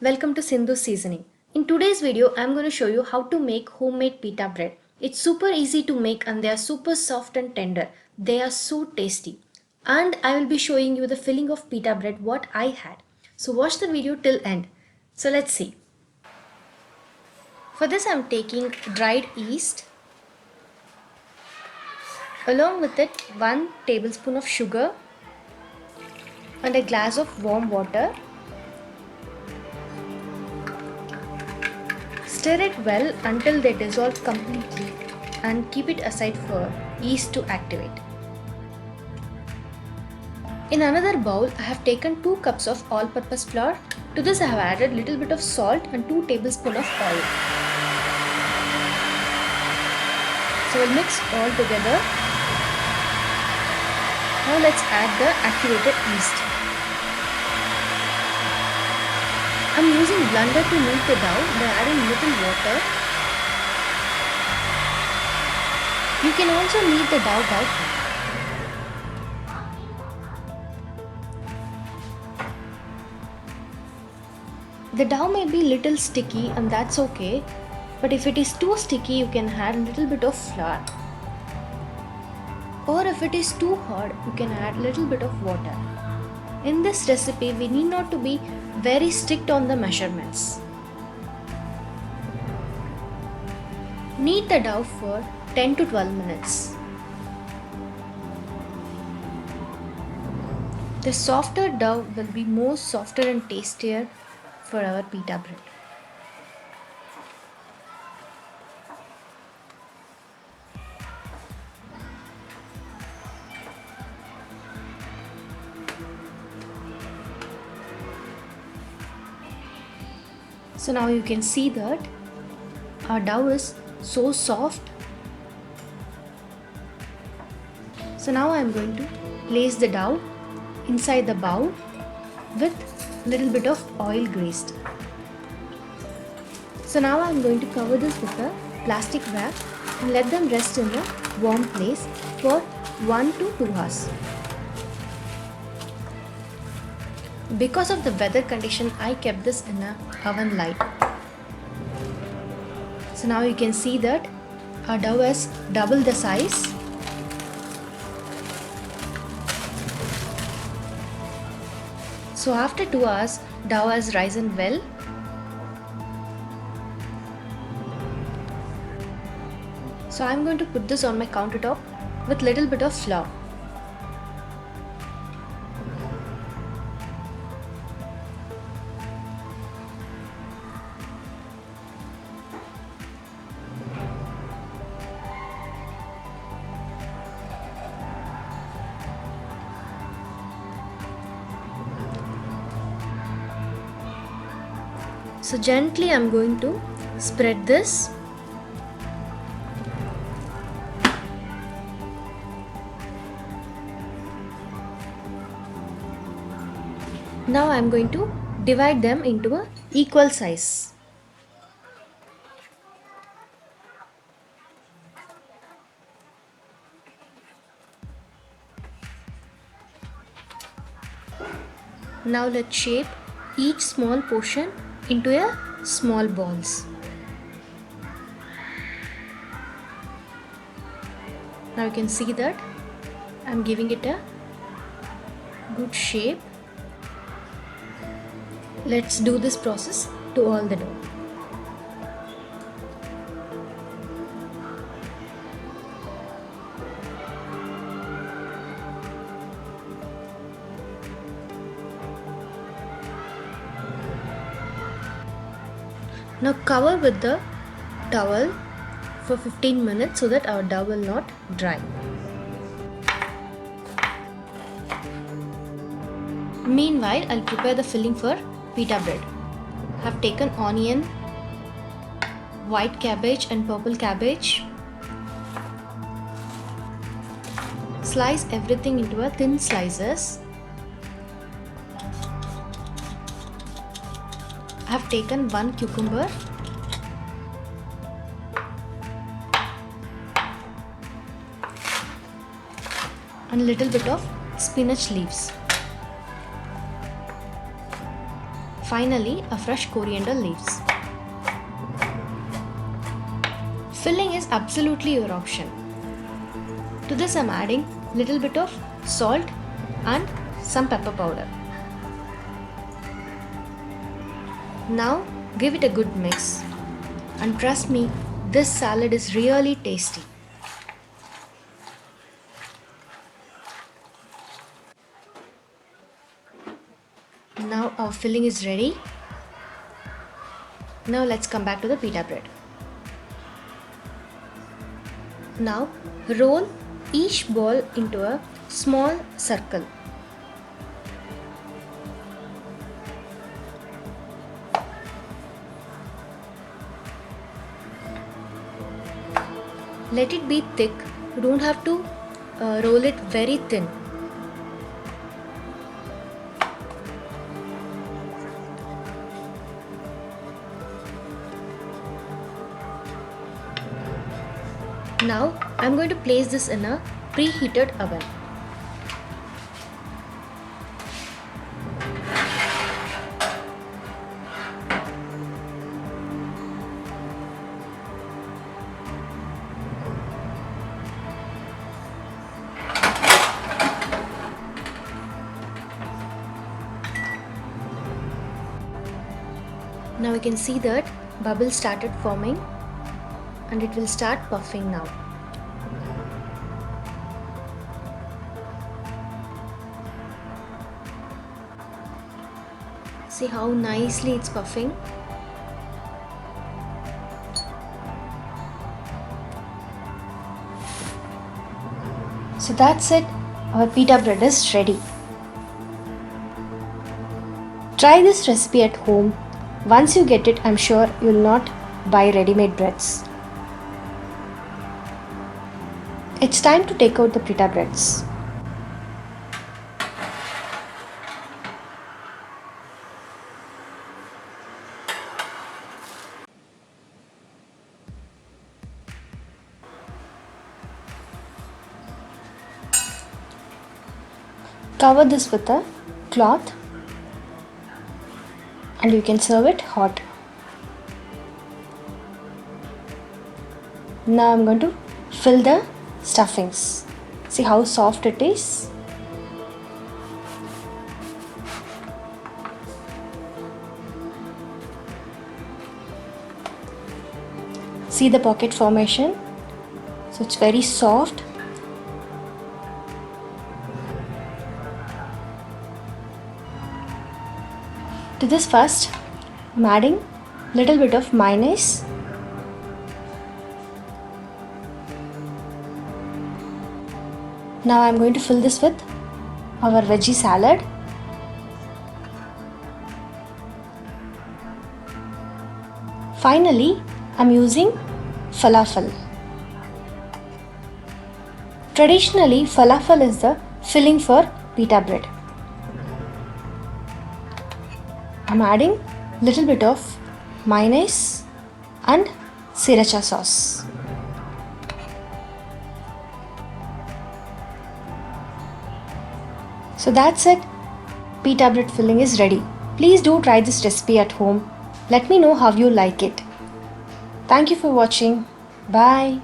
welcome to Sindhu Seasoning. In today's video, I'm going to show you how to make homemade pita bread. It's super easy to make and they are super soft and tender. They are so tasty. And I will be showing you the filling of pita bread what I had. So watch the video till end. So let's see. For this I'm taking dried yeast. Along with it 1 tablespoon of sugar and a glass of warm water. Stir it well until they dissolve completely and keep it aside for yeast to activate. In another bowl, I have taken 2 cups of all-purpose flour. To this I have added little bit of salt and 2 tablespoons of oil. So we'll mix all together. Now let's add the activated yeast. I'm using blender to knead the dough by adding little water. You can also knead the dough by hand. The dough may be little sticky and that's okay, but if it is too sticky you can add a little bit of flour. Or if it is too hard you can add a little bit of water. In this recipe we need not to be very strict on the measurements. Knead the dough for 10 to 12 minutes. The softer dough will be more softer and tastier for our pita bread. So now you can see that our dough is so soft. So now I am going to place the dough inside the bowl with little bit of oil greased. So now I am going to cover this with a plastic wrap and let them rest in a warm place for 1 to 2 hours. Because of the weather condition, I kept this in a oven light. So now you can see that our dough has double the size. So after 2 hours, dough has risen well. So I am going to put this on my countertop with little bit of flour. So gently I'm going to spread this. Now I'm going to divide them into a equal size. Now let's shape each small portion into a small balls. Now you can see that I'm giving it a good shape. Let's do this process to all the dough. Now cover with the towel for 15 minutes so that our dough will not dry. Meanwhile, I'll prepare the filling for pita bread. I have taken onion, white cabbage and purple cabbage. Slice everything into a thin slices. I have taken 1 cucumber, and little bit of spinach leaves. Finally, a fresh coriander leaves. Filling is absolutely your option. To this I'm adding little bit of salt and some pepper powder. Now give it a good mix, and trust me, this salad is really tasty. Now our filling is ready. Now let's come back to the pita bread. Now roll each ball into a small circle. Let it be thick. You don't have to roll it very thin. Now I'm going to place this in a preheated oven. Now you can see that bubbles started forming and it will start puffing now. See how nicely it's puffing. So that's it, our pita bread is ready. Try this recipe at home. Once you get it, I'm sure you'll not buy ready-made breads. It's time to take out the pita breads. Cover this with a cloth and you can serve it hot. Now I'm going to fill the stuffings. See how soft it is. See the pocket formation. So it's very soft. To this first, I'm adding little bit of mayonnaise. Now I'm going to fill this with our veggie salad. Finally, I'm using falafel. Traditionally, falafel is the filling for pita bread. I'm adding little bit of mayonnaise and sriracha sauce. So that's it. Pita bread filling is ready. Please do try this recipe at home. Let me know how you like it. Thank you for watching. Bye.